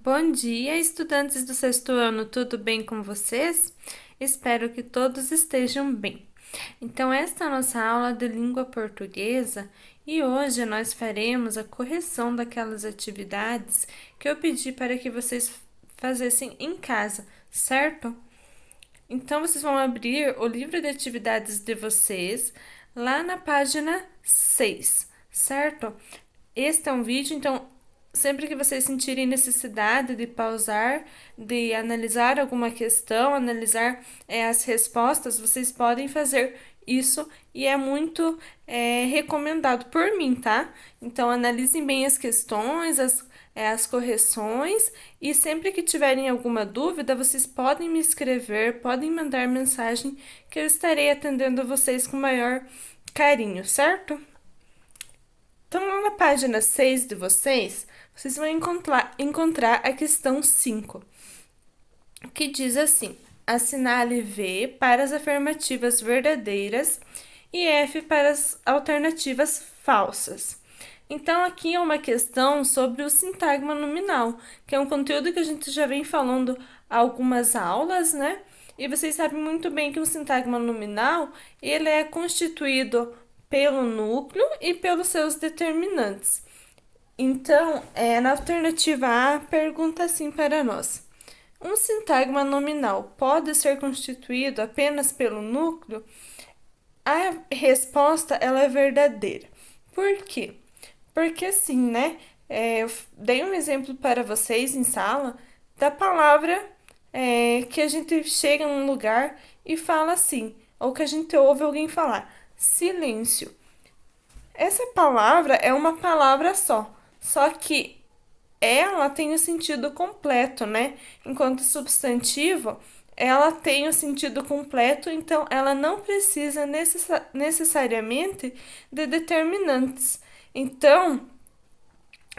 Bom dia, estudantes do sexto ano, tudo bem com vocês? Espero que todos estejam bem. Então, esta é a nossa aula de língua portuguesa e hoje nós faremos a correção daquelas atividades que eu pedi para que vocês fizessem em casa, certo? Então, vocês vão abrir o livro de atividades de vocês lá na página 6, certo? Este é um vídeo, então, sempre que vocês sentirem necessidade de pausar, de analisar alguma questão, analisar as respostas, vocês podem fazer isso e é muito recomendado por mim, tá? Então, analisem bem as questões, as correções e sempre que tiverem alguma dúvida, vocês podem me escrever, podem mandar mensagem que eu estarei atendendo vocês com maior carinho, certo? Então, lá na página 6 de vocês, vocês vão encontrar a questão 5, que diz assim: assinale V para as afirmativas verdadeiras e F para as alternativas falsas. Então, aqui é uma questão sobre o sintagma nominal, que é um conteúdo que a gente já vem falando há algumas aulas, né? E vocês sabem muito bem que o sintagma nominal, ele é constituído pelo núcleo e pelos seus determinantes. Então, na alternativa A, pergunta assim para nós: um sintagma nominal pode ser constituído apenas pelo núcleo? A resposta ela é verdadeira. Por quê? Porque assim, né? Eu dei um exemplo para vocês em sala da palavra que a gente chega num lugar e fala assim, ou que a gente ouve alguém falar, silêncio. Essa palavra é uma palavra só que ela tem o sentido completo, né? Enquanto substantivo, ela tem o sentido completo, então ela não precisa necessariamente de determinantes. Então,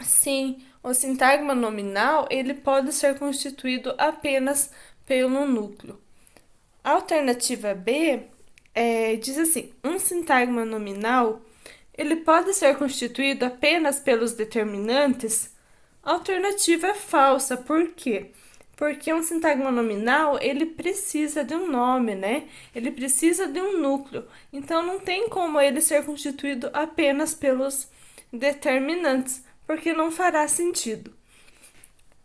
sim, o sintagma nominal ele pode ser constituído apenas pelo núcleo. A alternativa B diz assim: um sintagma nominal ele pode ser constituído apenas pelos determinantes. A alternativa é falsa, por quê? Porque um sintagma nominal, ele precisa de um nome, né? Ele precisa de um núcleo. Então, não tem como ele ser constituído apenas pelos determinantes, porque não fará sentido.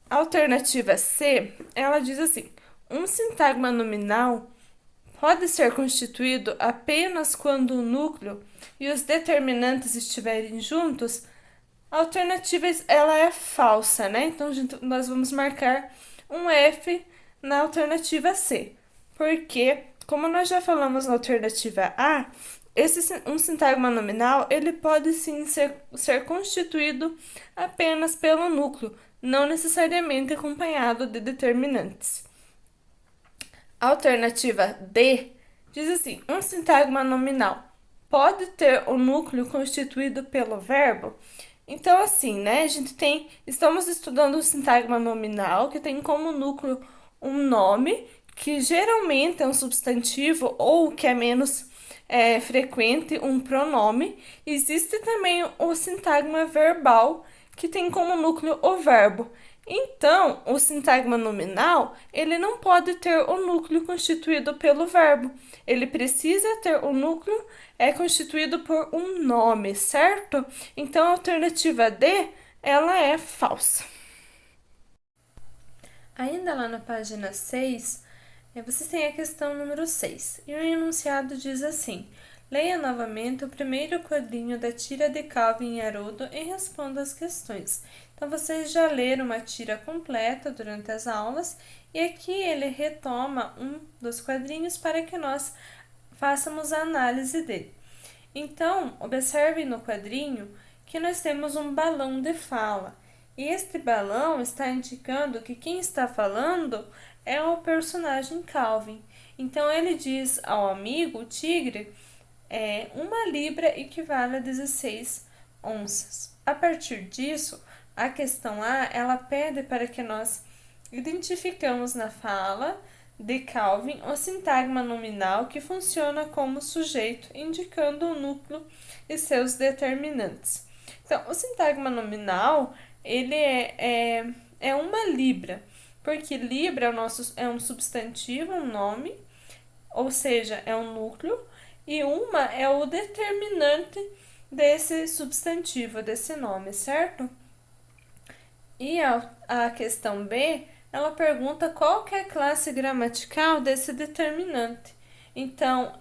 A alternativa C, ela diz assim: um sintagma nominal pode ser constituído apenas quando o núcleo e os determinantes estiverem juntos. A alternativa ela é falsa, né? Então nós vamos marcar um F na alternativa C, porque como nós já falamos na alternativa A, um sintagma nominal ele pode sim ser constituído apenas pelo núcleo, não necessariamente acompanhado de determinantes. A alternativa D diz assim: um sintagma nominal pode ter o núcleo constituído pelo verbo. Então, assim, né? Estamos estudando o sintagma nominal, que tem como núcleo um nome, que geralmente é um substantivo, ou que é menos frequente, um pronome. Existe também o sintagma verbal, que tem como núcleo o verbo. Então, o sintagma nominal, ele não pode ter o núcleo constituído pelo verbo. Ele precisa ter o núcleo constituído por um nome, certo? Então, a alternativa D, ela é falsa. Ainda lá na página 6, vocês têm a questão número 6. E o enunciado diz assim: leia novamente o primeiro quadrinho da tira de Calvin e Haroldo e responda as questões. Então, vocês já leram uma tira completa durante as aulas e aqui ele retoma um dos quadrinhos para que nós façamos a análise dele. Então, observem no quadrinho que nós temos um balão de fala. E este balão está indicando que quem está falando é o personagem Calvin. Então, ele diz ao amigo, o tigre, uma libra equivale a 16 onças. A partir disso, a questão A, ela pede para que nós identificamos na fala de Calvin o sintagma nominal que funciona como sujeito, indicando o núcleo e seus determinantes. Então, o sintagma nominal, ele é uma libra, porque libra é um substantivo, um nome, ou seja, é um núcleo, e uma é o determinante desse substantivo, desse nome, certo? E a questão B, ela pergunta qual que é a classe gramatical desse determinante. Então,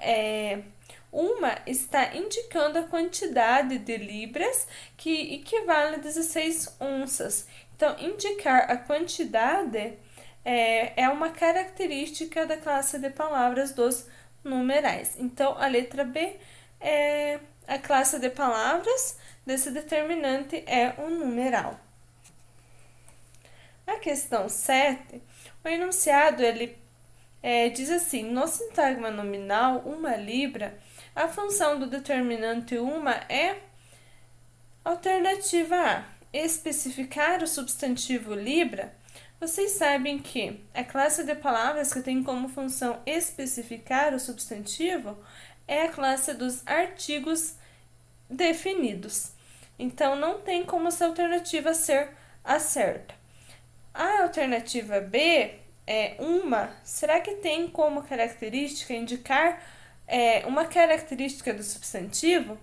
uma está indicando a quantidade de libras que equivale a 16 onças. Então, indicar a quantidade é uma característica da classe de palavras dos numerais. Então, a letra B é a classe de palavras desse determinante é um numeral. A questão 7, o enunciado ele diz assim: no sintagma nominal, uma libra, a função do determinante uma é alternativa A. Especificar o substantivo libra. Vocês sabem que a classe de palavras que tem como função especificar o substantivo é a classe dos artigos definidos. Então, não tem como essa alternativa ser a certa. A alternativa B é uma. Será que tem como característica indicar uma característica do substantivo?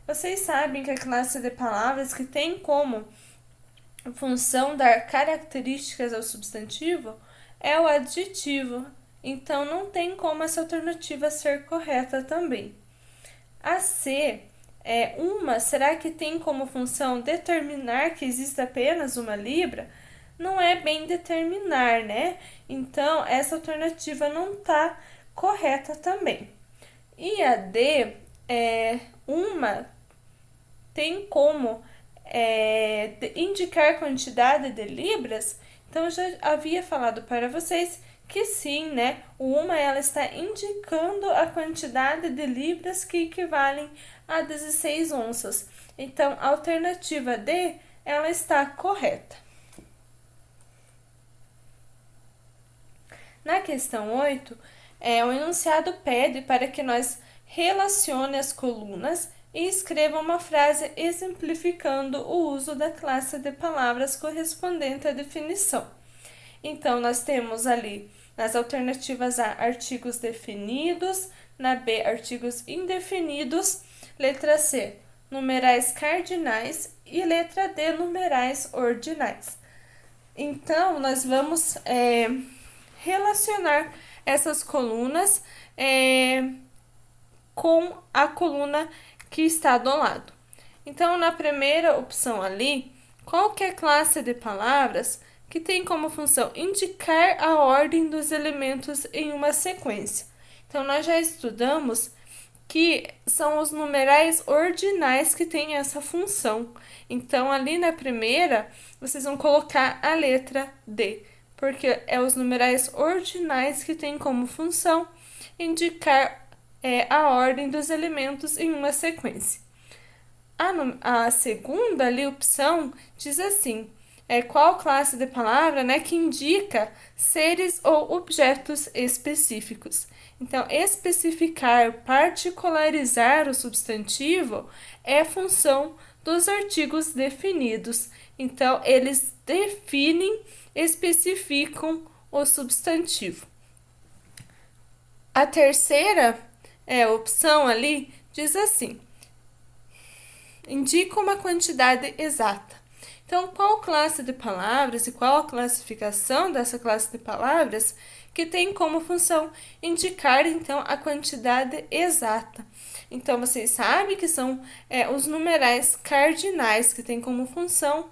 Vocês sabem que a classe de palavras que tem como função dar características ao substantivo é o adjetivo. Então, não tem como essa alternativa ser correta também. A C é uma. Será que tem como função determinar que existe apenas uma libra? Não é bem determinar, né? Então, essa alternativa não está correta também. E a D, uma tem como indicar quantidade de libras. Então, eu já havia falado para vocês que sim, né? O uma ela está indicando a quantidade de libras que equivalem a 16 onças. Então, a alternativa D, ela está correta. Na questão 8, o enunciado pede para que nós relacione as colunas e escreva uma frase exemplificando o uso da classe de palavras correspondente à definição. Então, nós temos ali nas alternativas A, artigos definidos, na B, artigos indefinidos, letra C, numerais cardinais e letra D, numerais ordinais. Então, nós vamos relacionar essas colunas com a coluna que está do lado. Então, na primeira opção ali, qual que é a classe de palavras que tem como função indicar a ordem dos elementos em uma sequência? Então, nós já estudamos que são os numerais ordinais que têm essa função. Então, ali na primeira, vocês vão colocar a letra D, porque é os numerais ordinais que têm como função indicar a ordem dos elementos em uma sequência. A segunda ali, opção diz assim, qual classe de palavra, né, que indica seres ou objetos específicos. Então, especificar, particularizar o substantivo é função dos artigos definidos. Então, eles definem, especificam o substantivo. A terceira opção ali diz assim, indica uma quantidade exata. Então, qual classe de palavras e qual a classificação dessa classe de palavras que tem como função indicar, então, a quantidade exata? Então, vocês sabem que são os numerais cardinais que tem como função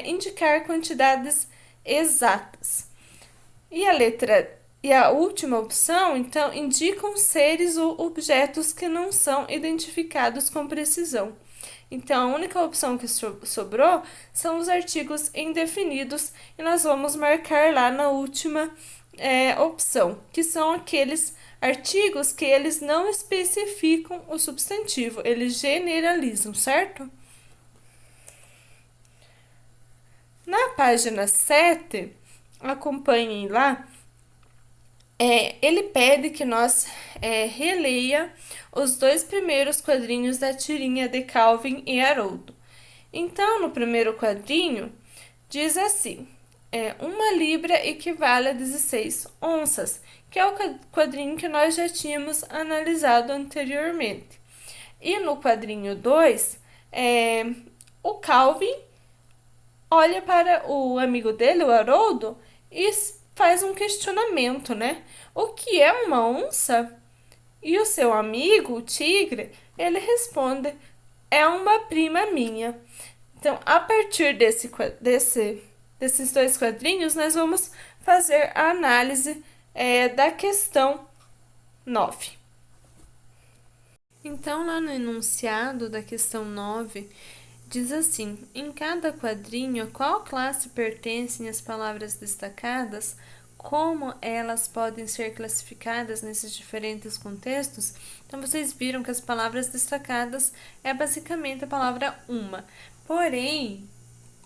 indicar quantidades exatas. E a última opção, então, indicam seres ou objetos que não são identificados com precisão. Então, a única opção que sobrou são os artigos indefinidos e nós vamos marcar lá na última opção, que são aqueles artigos que eles não especificam o substantivo, eles generalizam, certo? Na página 7, acompanhem lá, ele pede que nós releia os 2 primeiros quadrinhos da tirinha de Calvin e Haroldo. Então, no primeiro quadrinho, diz assim, 1 libra equivale a 16 onças, que é o quadrinho que nós já tínhamos analisado anteriormente. E no quadrinho 2, o Calvin olha para o amigo dele, o Haroldo, e faz um questionamento, né? O que é uma onça? E o seu amigo, o tigre, ele responde: é uma prima minha. Então, a partir desses dois quadrinhos, nós vamos fazer a análise da questão 9. Então, lá no enunciado da questão 9, diz assim: em cada quadrinho, a qual classe pertencem as palavras destacadas, como elas podem ser classificadas nesses diferentes contextos. Então, vocês viram que as palavras destacadas é basicamente a palavra uma. Porém,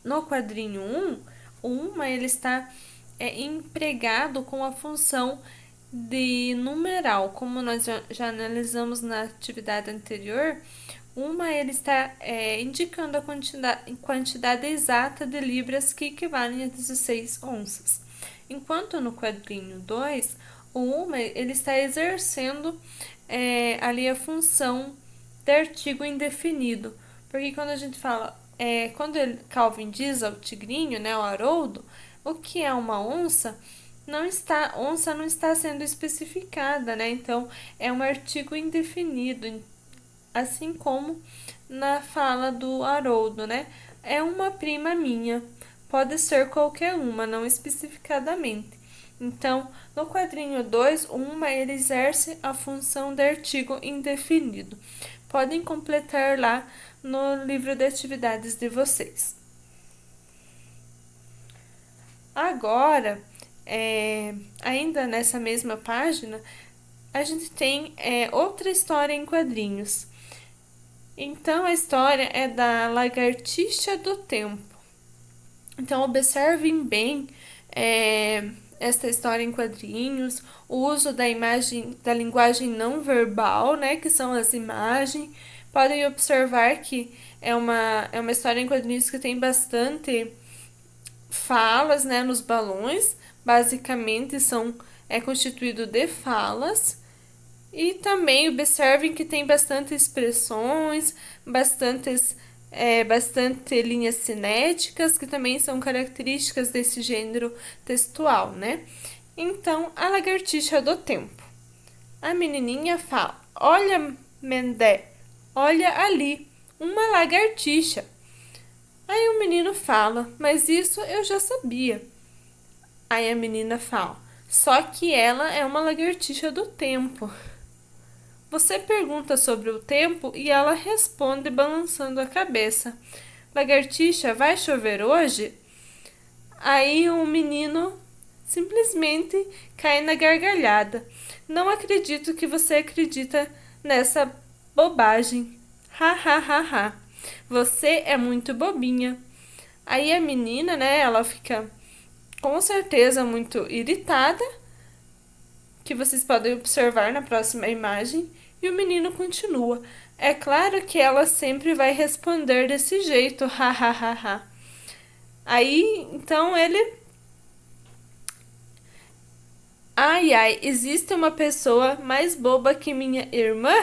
no quadrinho 1, o uma ele está empregado com a função de numeral, como nós já analisamos na atividade anterior. Ele está indicando a quantidade exata de libras que equivalem a 16 onças. Enquanto no quadrinho 2, o ele está exercendo ali a função de artigo indefinido. Porque quando a gente fala, quando Calvin diz ao tigrinho, né, ao Haroldo, o que é uma onça, onça não está sendo especificada, né? Então, é um artigo indefinido, assim como na fala do Haroldo, né? É uma prima minha. Pode ser qualquer uma, não especificadamente. Então, no quadrinho 2, ele exerce a função de artigo indefinido. Podem completar lá no livro de atividades de vocês. Agora, ainda nessa mesma página, a gente tem outra história em quadrinhos. Então, a história é da Lagartixa do Tempo. Então, observem bem esta história em quadrinhos, o uso da linguagem não verbal, né, que são as imagens. Podem observar que é uma história em quadrinhos que tem bastante falas, né, nos balões. Basicamente, é constituído de falas. E também observem que tem bastante expressões, bastante linhas cinéticas, que também são características desse gênero textual, né? Então, a lagartixa do tempo. A menininha fala: olha, Mendé, olha ali, uma lagartixa. Aí o menino fala: mas isso eu já sabia. Aí a menina fala: só que ela é uma lagartixa do tempo. Você pergunta sobre o tempo e ela responde balançando a cabeça: lagartixa, vai chover hoje? Aí o menino simplesmente cai na gargalhada. Não acredito que você acredita nessa bobagem. Ha, ha, ha, ha. Você é muito bobinha. Aí a menina, né, ela fica com certeza muito irritada, que vocês podem observar na próxima imagem, e o menino continua: é claro que ela sempre vai responder desse jeito, ha, ha, ha, ha. Aí, então ele: ai, ai, existe uma pessoa mais boba que minha irmã?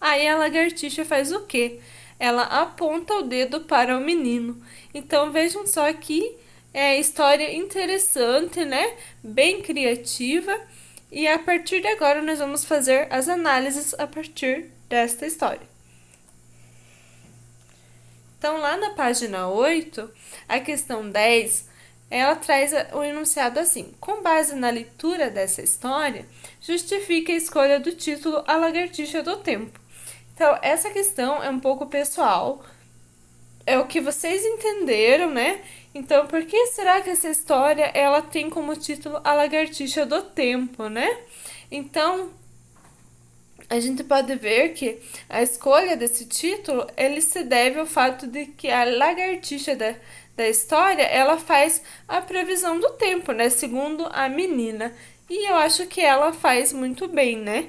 Aí a lagartixa faz o quê? Ela aponta o dedo para o menino. Então vejam só que história interessante, né? Bem criativa. E a partir de agora nós vamos fazer as análises a partir desta história. Então, lá na página 8, a questão 10, ela traz o enunciado assim: com base na leitura dessa história, justifique a escolha do título A Lagartixa do Tempo. Então, essa questão é um pouco pessoal, é o que vocês entenderam, né? Então, por que será que essa história ela tem como título A Lagartixa do Tempo, né? Então, a gente pode ver que a escolha desse título ele se deve ao fato de que a lagartixa da história ela faz a previsão do tempo, né? Segundo a menina. E eu acho que ela faz muito bem, né?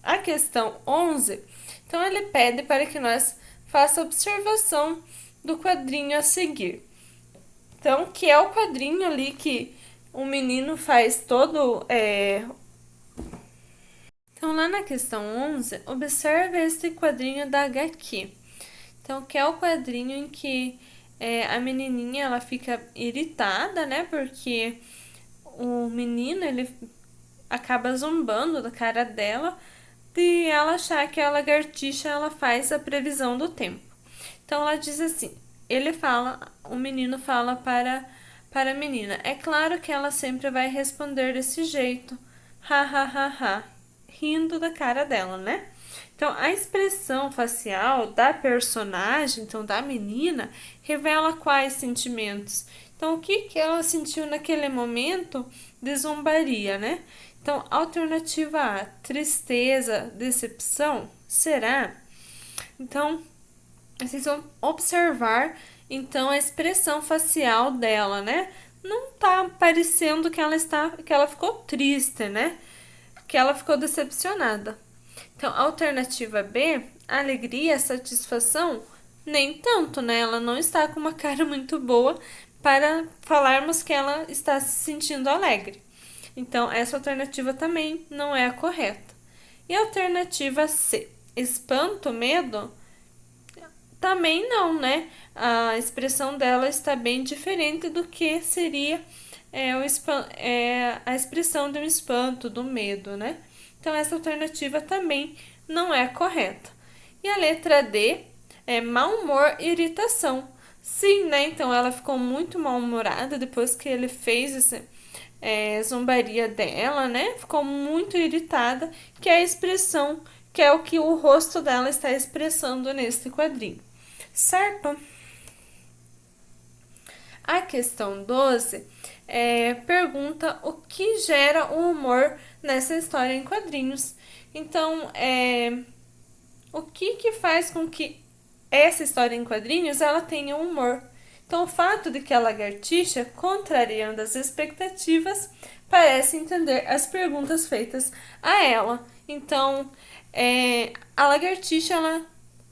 A questão 11, então ele pede para que nós faça observação do quadrinho a seguir. Então, que é o quadrinho ali que o menino faz todo. Então, lá na questão 11, observe esse quadrinho da HQ. Então, que é o quadrinho em que a menininha ela fica irritada, né? Porque o menino ele acaba zombando da cara dela de ela achar que a lagartixa ela faz a previsão do tempo. Então ela diz assim: o menino fala para a menina: é claro que ela sempre vai responder desse jeito, ha ha ha ha, rindo da cara dela, né? Então a expressão facial da personagem, então da menina, revela quais sentimentos. Então o que que ela sentiu naquele momento de zombaria, né? Então alternativa A, tristeza, decepção, será? Então vocês vão observar então a expressão facial dela, né? Não tá parecendo que ela ficou triste, né? Que ela ficou decepcionada. Então, alternativa B, alegria, satisfação, nem tanto, né? Ela não está com uma cara muito boa para falarmos que ela está se sentindo alegre. Então, essa alternativa também não é a correta. E a alternativa C, espanto, medo, também não, né? A expressão dela está bem diferente do que seria a expressão de um espanto, do medo, né? Então, essa alternativa também não é correta. E a letra D é mau humor e irritação. Sim, né? Então, ela ficou muito mal-humorada depois que ele fez essa zombaria dela, né? Ficou muito irritada, que é a expressão, que é o que o rosto dela está expressando nesse quadrinho. Certo? A questão 12 pergunta o que gera o humor nessa história em quadrinhos. Então, o que faz com que essa história em quadrinhos ela tenha humor? Então, o fato de que a lagartixa, contrariando as expectativas, parece entender as perguntas feitas a ela. Então, a lagartixa ela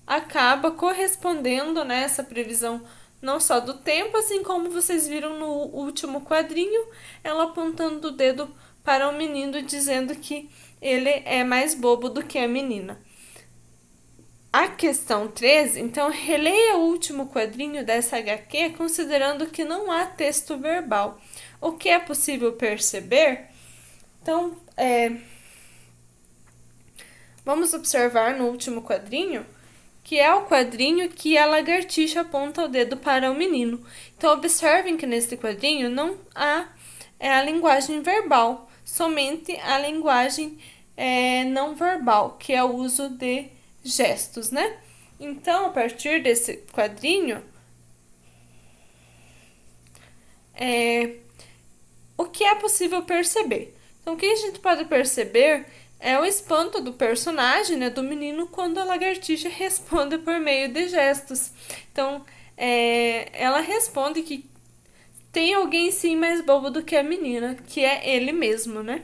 acaba correspondendo nessa previsão não só do tempo, assim como vocês viram no último quadrinho, ela apontando o dedo para o menino dizendo que ele é mais bobo do que a menina. A questão 13, então releia o último quadrinho dessa HQ considerando que não há texto verbal. O que é possível perceber? Então, vamos observar no último quadrinho que é o quadrinho que a lagartixa aponta o dedo para o menino. Então, observem que nesse quadrinho não há a linguagem verbal, somente a linguagem não verbal, que é o uso de gestos, né? Então, a partir desse quadrinho, o que é possível perceber? Então, o que a gente pode perceber é o espanto do personagem, né, do menino, quando a lagartixa responde por meio de gestos. Então, ela responde que tem alguém sim mais bobo do que a menina, que é ele mesmo, né?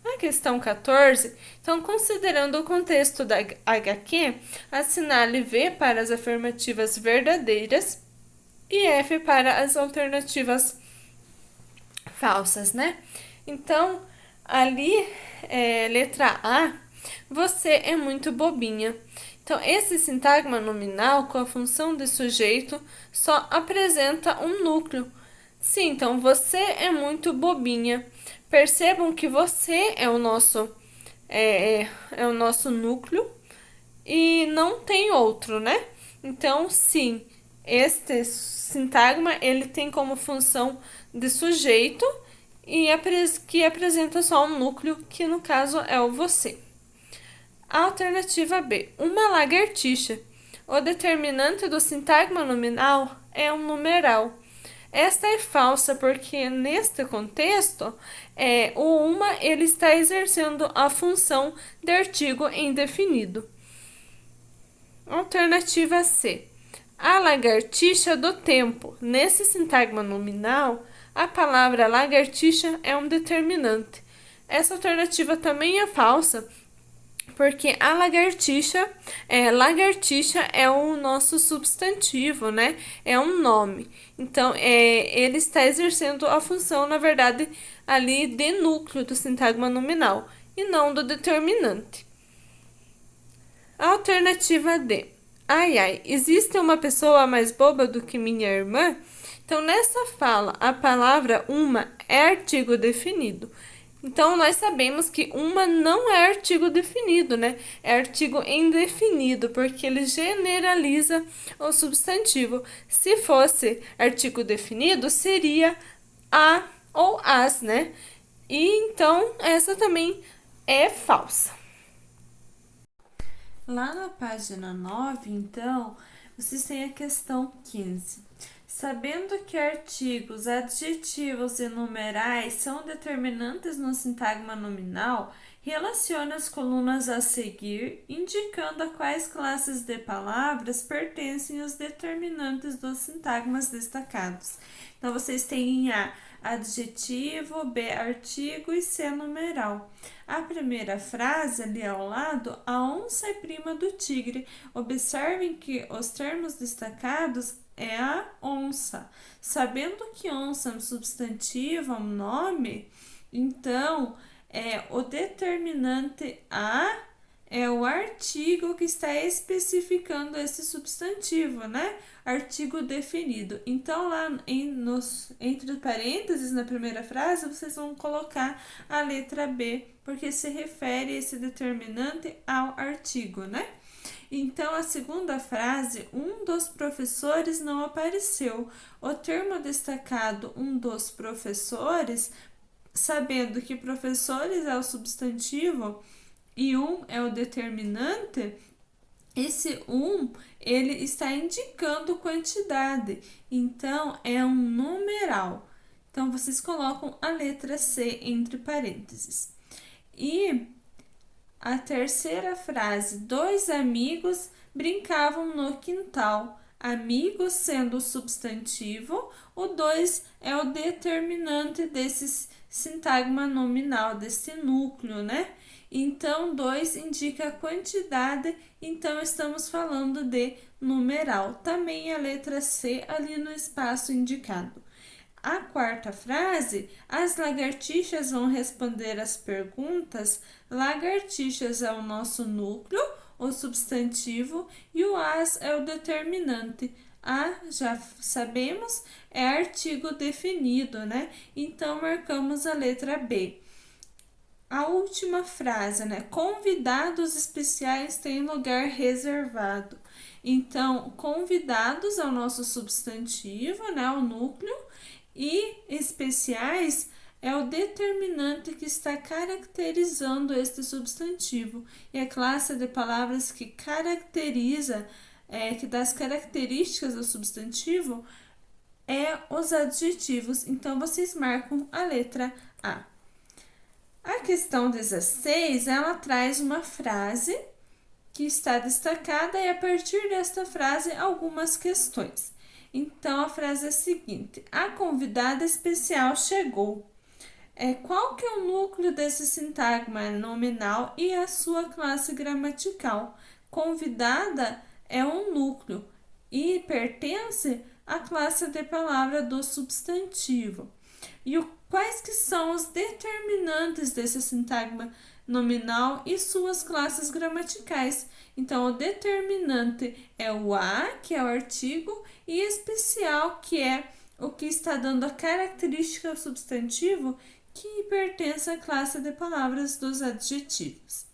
A questão 14, então, considerando o contexto da HQ, assinale V para as afirmativas verdadeiras e F para as alternativas falsas, né? Então, ali, letra A, você é muito bobinha. Então, esse sintagma nominal com a função de sujeito só apresenta um núcleo. Sim, então você é muito bobinha. Percebam que você é o nosso núcleo e não tem outro, né? Então, sim, este sintagma ele tem como função de sujeito e que apresenta só um núcleo, que no caso é o você. A alternativa B, uma lagartixa. O determinante do sintagma nominal é um numeral. Esta é falsa porque neste contexto, o uma ele está exercendo a função de artigo indefinido. Alternativa C. A lagartixa do tempo. Nesse sintagma nominal, a palavra lagartixa é um determinante. Essa alternativa também é falsa, porque a lagartixa é o nosso substantivo, né? É um nome. Então, ele está exercendo a função, na verdade, ali de núcleo do sintagma nominal e não do determinante. Alternativa D. Ai, ai, existe uma pessoa mais boba do que minha irmã? Então, nessa fala, a palavra uma é artigo definido. Então, nós sabemos que uma não é artigo definido, né? É artigo indefinido, porque ele generaliza o substantivo. Se fosse artigo definido, seria a ou as, né? E então, essa também é falsa. Lá na página 9, então, vocês têm a questão 15. Sabendo que artigos, adjetivos e numerais são determinantes no sintagma nominal, relacione as colunas a seguir, indicando a quais classes de palavras pertencem os determinantes dos sintagmas destacados. Então, vocês têm A, adjetivo, B, artigo e C, numeral. A primeira frase ali ao lado, a onça é prima do tigre. Observem que os termos destacados é a onça. Sabendo que onça é um substantivo, é um nome, então o determinante a é o artigo que está especificando esse substantivo, né? Artigo definido. Então, lá entre parênteses, na primeira frase, vocês vão colocar a letra B, porque se refere esse determinante ao artigo, né? Então, a segunda frase, um dos professores não apareceu. O termo destacado, um dos professores, sabendo que professores é o substantivo e um é o determinante, esse ele está indicando quantidade, então é um numeral. Então, vocês colocam a letra C entre parênteses. E a terceira frase, dois amigos brincavam no quintal. Amigos sendo o substantivo, o dois é o determinante desse sintagma nominal, desse núcleo, né? Então, 2 indica a quantidade, então estamos falando de numeral. Também a letra C ali no espaço indicado. A quarta frase, as lagartixas vão responder as perguntas. Lagartixas é o nosso núcleo, o substantivo, e o as é o determinante. A, já sabemos, é artigo definido, né? Então, marcamos a letra B. A última frase, né? Convidados especiais têm lugar reservado. Então, convidados é o nosso substantivo, né? O núcleo. E especiais é o determinante que está caracterizando este substantivo. E a classe de palavras que caracteriza, que dá as características do substantivo, é os adjetivos. Então, vocês marcam a letra A. A questão 16, ela traz uma frase que está destacada e a partir desta frase algumas questões. Então, a frase é a seguinte, a convidada especial chegou. Qual que é o núcleo desse sintagma nominal e a sua classe gramatical? Convidada é um núcleo e pertence à classe de palavra do substantivo. E quais que são os determinantes desse sintagma nominal e suas classes gramaticais? Então, o determinante é o a, que é o artigo, e especial, que é o que está dando a característica ao substantivo que pertence à classe de palavras dos adjetivos.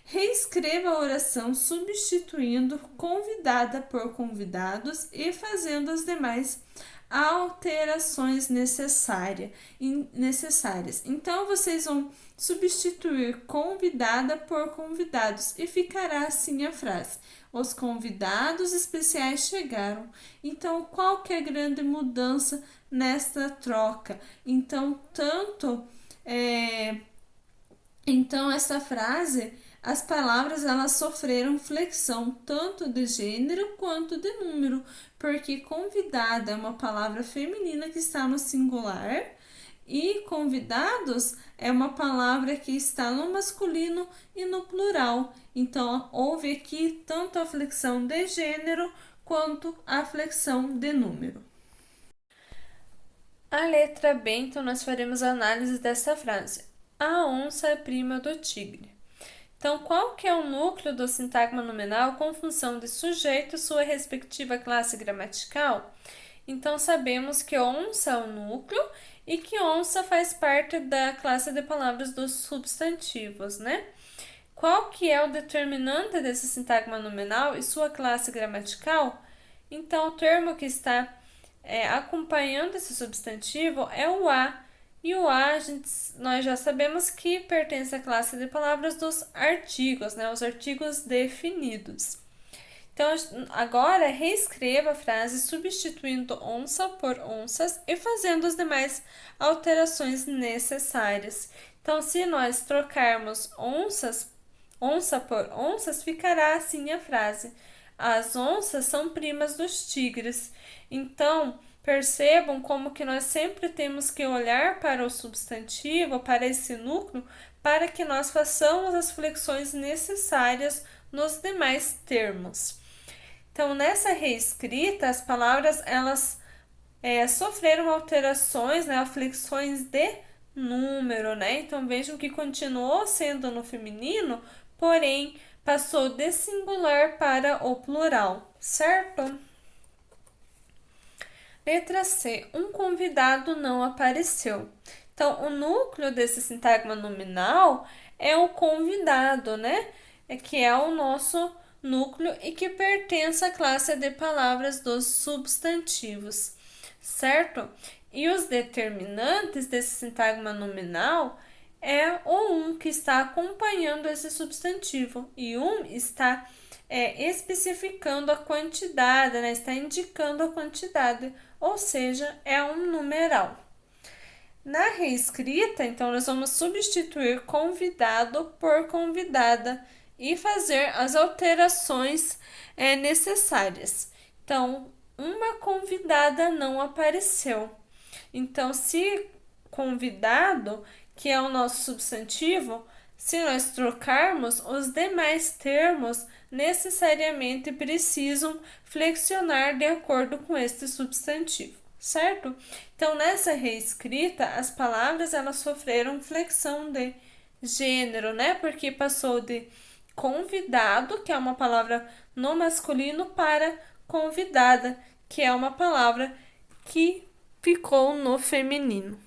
Reescreva a oração substituindo convidada por convidados e fazendo as demais alterações necessárias. Então, vocês vão substituir convidada por convidados e ficará assim a frase. Os convidados especiais chegaram. Então, qual que é a grande mudança nesta troca? Então, essa frase, as palavras elas sofreram flexão tanto de gênero quanto de número, porque convidada é uma palavra feminina que está no singular E convidados é uma palavra que está no masculino e no plural. Então, houve aqui tanto a flexão de gênero quanto a flexão de número. A letra B, então, nós faremos análise dessa frase. A onça é prima do tigre. Então, qual que é o núcleo do sintagma nominal com função de sujeito e sua respectiva classe gramatical? Então, sabemos que onça é o núcleo e que onça faz parte da classe de palavras dos substantivos, né? Qual que é o determinante desse sintagma nominal e sua classe gramatical? Então, o termo que está acompanhando esse substantivo é o a. E o a, nós já sabemos que pertence à classe de palavras dos artigos, né? Os artigos definidos. Então, agora reescreva a frase substituindo onça por onças e fazendo as demais alterações necessárias. Então, se nós trocarmos onça por onças, ficará assim a frase. As onças são primas dos tigres. Então, percebam como que nós sempre temos que olhar para o substantivo, para esse núcleo, para que nós façamos as flexões necessárias nos demais termos. Então, nessa reescrita, as palavras elas sofreram alterações, né, flexões de número, né? Então, vejam que continuou sendo no feminino, porém passou de singular para o plural, certo? Letra C. Um convidado não apareceu. Então, o núcleo desse sintagma nominal é o convidado, né? Que é o nosso núcleo e que pertence à classe de palavras dos substantivos, certo? E os determinantes desse sintagma nominal é o que está acompanhando esse substantivo e está especificando a quantidade, né? Está indicando a quantidade, ou seja, é um numeral. Na reescrita, então, nós vamos substituir convidado por convidada e fazer as alterações necessárias. Então, uma convidada não apareceu. Então, se convidado, que é o nosso substantivo, se nós trocarmos, os demais termos necessariamente precisam flexionar de acordo com este substantivo, certo? Então, nessa reescrita, as palavras elas sofreram flexão de gênero, né? Porque passou de convidado, que é uma palavra no masculino, para convidada, que é uma palavra que ficou no feminino.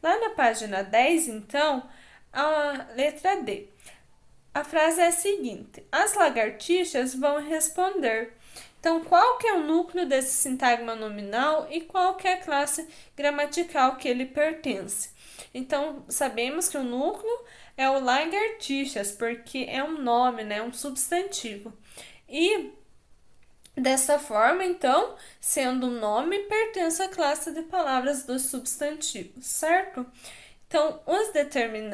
Lá na página 10, então, a letra D. A frase é a seguinte: as lagartixas vão responder. Então, qual que é o núcleo desse sintagma nominal e qual que é a classe gramatical que ele pertence? Então, sabemos que o núcleo é o lagartixas, porque é um nome, né, um substantivo. E dessa forma, então, sendo um nome, pertence à classe de palavras dos substantivos, certo? Então,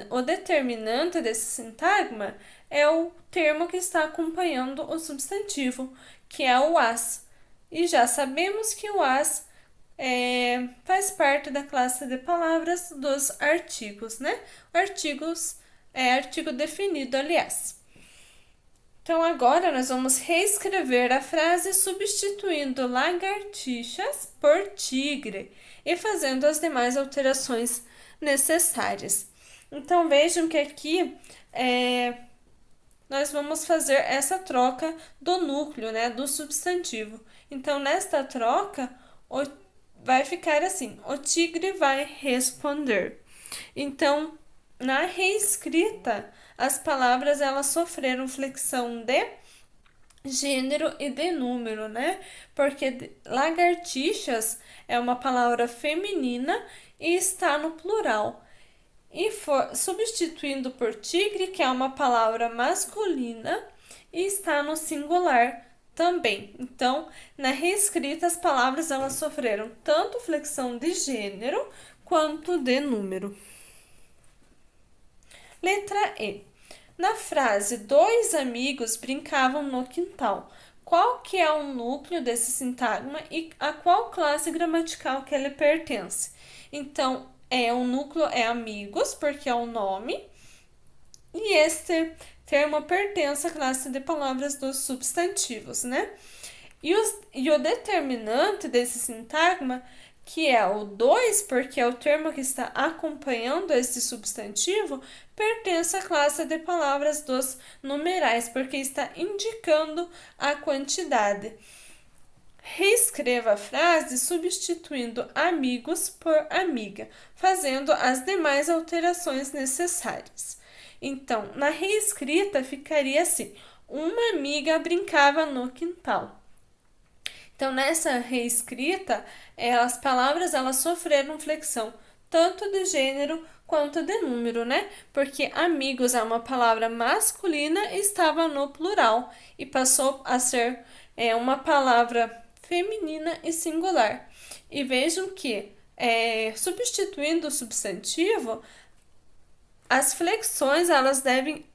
o determinante desse sintagma é o termo que está acompanhando o substantivo, que é o as. E já sabemos que o as faz parte da classe de palavras dos artigos, né? Artigos é artigo definido, aliás. Então, agora nós vamos reescrever a frase substituindo lagartixas por tigre e fazendo as demais alterações necessárias. Então, vejam que aqui nós vamos fazer essa troca do núcleo, né, do substantivo. Então, nesta troca, vai ficar assim: o tigre vai responder. Então, na reescrita, as palavras elas sofreram flexão de gênero e de número, né? Porque lagartixas é uma palavra feminina e está no plural. E substituindo por tigre, que é uma palavra masculina e está no singular também. Então, na reescrita, as palavras elas sofreram tanto flexão de gênero quanto de número. Letra E. Na frase, dois amigos brincavam no quintal. qual que é o núcleo desse sintagma e a qual classe gramatical que ele pertence. Então, o núcleo é amigos, porque é o nome, e este termo pertence à classe de palavras dos substantivos, né? E o determinante desse sintagma, que é o 2, porque é o termo que está acompanhando esse substantivo, pertence à classe de palavras dos numerais, porque está indicando a quantidade. Reescreva a frase substituindo amigos por amiga, fazendo as demais alterações necessárias. Então, na reescrita ficaria assim: uma amiga brincava no quintal. Então, nessa reescrita, as palavras elas sofreram flexão, tanto de gênero quanto de número, né? Porque amigos é uma palavra masculina e estava no plural e passou a ser uma palavra feminina e singular. E vejam que, substituindo o substantivo, as flexões elas devem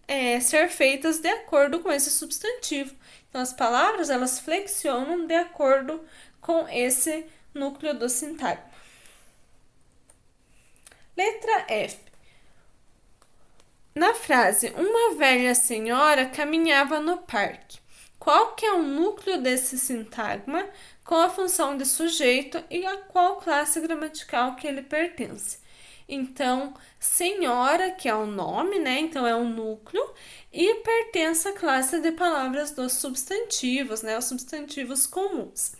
ser feitas de acordo com esse substantivo. Então, as palavras elas flexionam de acordo com esse núcleo do sintagma. Letra F. Na frase, uma velha senhora caminhava no parque. Qual que é o núcleo desse sintagma com a função de sujeito e a qual classe gramatical que ele pertence? Então, senhora, que é o nome, né? Então, é o núcleo e pertence à classe de palavras dos substantivos, né? Os substantivos comuns.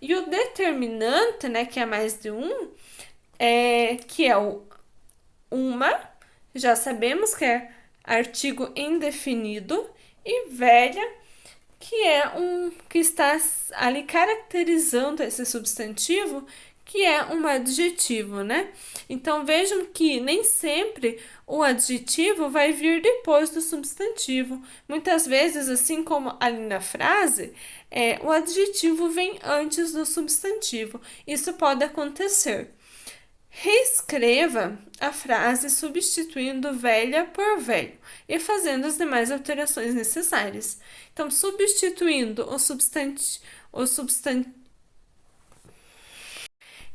E o determinante, né? Que é mais de um, que é o uma, já sabemos que é artigo indefinido, e velha, que é que está ali caracterizando esse substantivo, que é um adjetivo, né? Então vejam que nem sempre o adjetivo vai vir depois do substantivo. Muitas vezes, assim como ali na frase, o adjetivo vem antes do substantivo. Isso pode acontecer. Reescreva a frase substituindo velha por velho e fazendo as demais alterações necessárias. Então, substituindo o substantivo.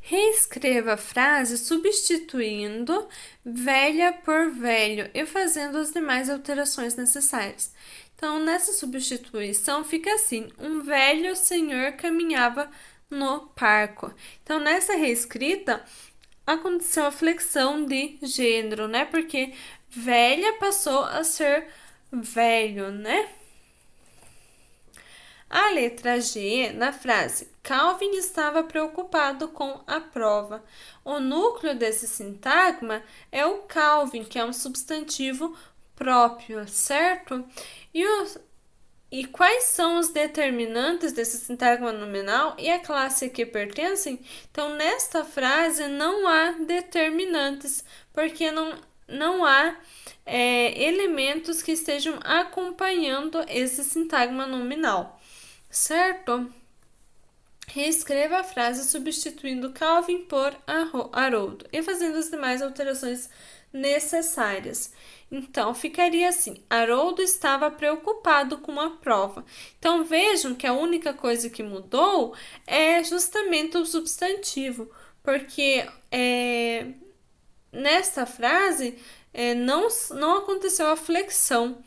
Reescreva a frase substituindo velha por velho e fazendo as demais alterações necessárias. Então, nessa substituição fica assim: um velho senhor caminhava no parque. Então, nessa reescrita, aconteceu a flexão de gênero, né? Porque velha passou a ser velho, né? A letra G na frase Calvin estava preocupado com a prova. O núcleo desse sintagma é o Calvin, que é um substantivo próprio, certo? E quais são os determinantes desse sintagma nominal e a classe a que pertencem? Então, nesta frase não há determinantes, porque não há elementos que estejam acompanhando esse sintagma nominal, certo? Reescreva a frase substituindo Calvin por Haroldo e fazendo as demais alterações necessárias. Então, ficaria assim: Haroldo estava preocupado com a prova. Então, vejam que a única coisa que mudou é justamente o substantivo, porque nessa frase não aconteceu a flexão,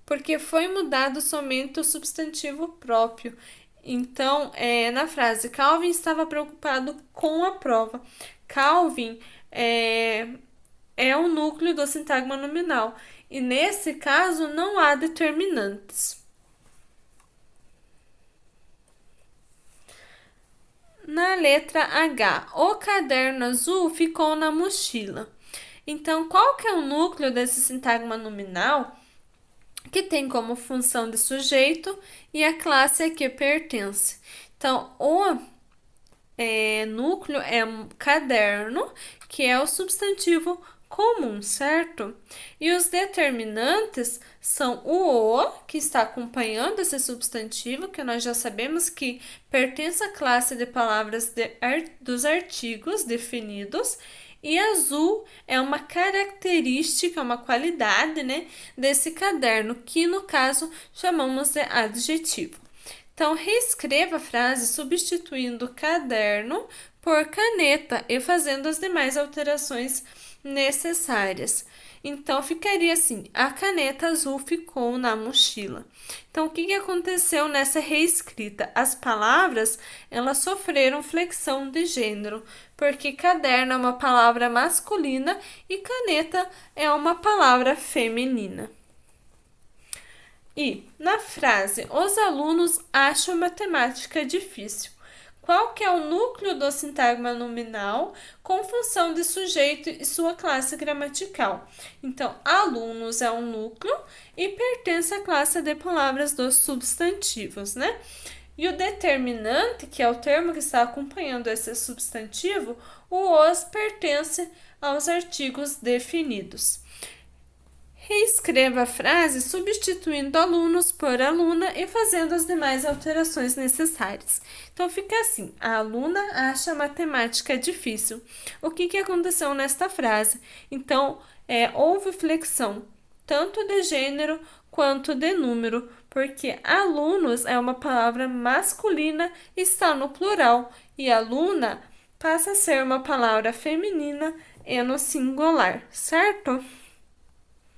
porque foi mudado somente o substantivo próprio. Então, na frase, Calvin estava preocupado com a prova. Calvin é o núcleo do sintagma nominal. E nesse caso, não há determinantes. Na letra H, o caderno azul ficou na mochila. Então, qual que é o núcleo desse sintagma nominal que tem como função de sujeito e a classe a que pertence? Então, o núcleo é um caderno, que é o substantivo comum, certo? E os determinantes são o, que está acompanhando esse substantivo, que nós já sabemos que pertence à classe de palavras dos artigos definidos, e azul é uma característica, uma qualidade, né, desse caderno, que no caso chamamos de adjetivo. Então, reescreva a frase substituindo caderno por caneta e fazendo as demais alterações necessárias. Então, ficaria assim: a caneta azul ficou na mochila. Então, o que aconteceu nessa reescrita? As palavras, elas sofreram flexão de gênero, porque caderno é uma palavra masculina e caneta é uma palavra feminina. E, na frase, os alunos acham matemática difícil. Qual que é o núcleo do sintagma nominal com função de sujeito e sua classe gramatical? Então, alunos é um núcleo e pertence à classe de palavras dos substantivos, né? E o determinante, que é o termo que está acompanhando esse substantivo, o os pertence aos artigos definidos. Reescreva a frase substituindo alunos por aluna e fazendo as demais alterações necessárias. Então fica assim: a aluna acha matemática difícil. O que aconteceu nesta frase? Então, houve flexão tanto de gênero quanto de número, porque alunos é uma palavra masculina e está no plural, e aluna passa a ser uma palavra feminina e no singular, certo?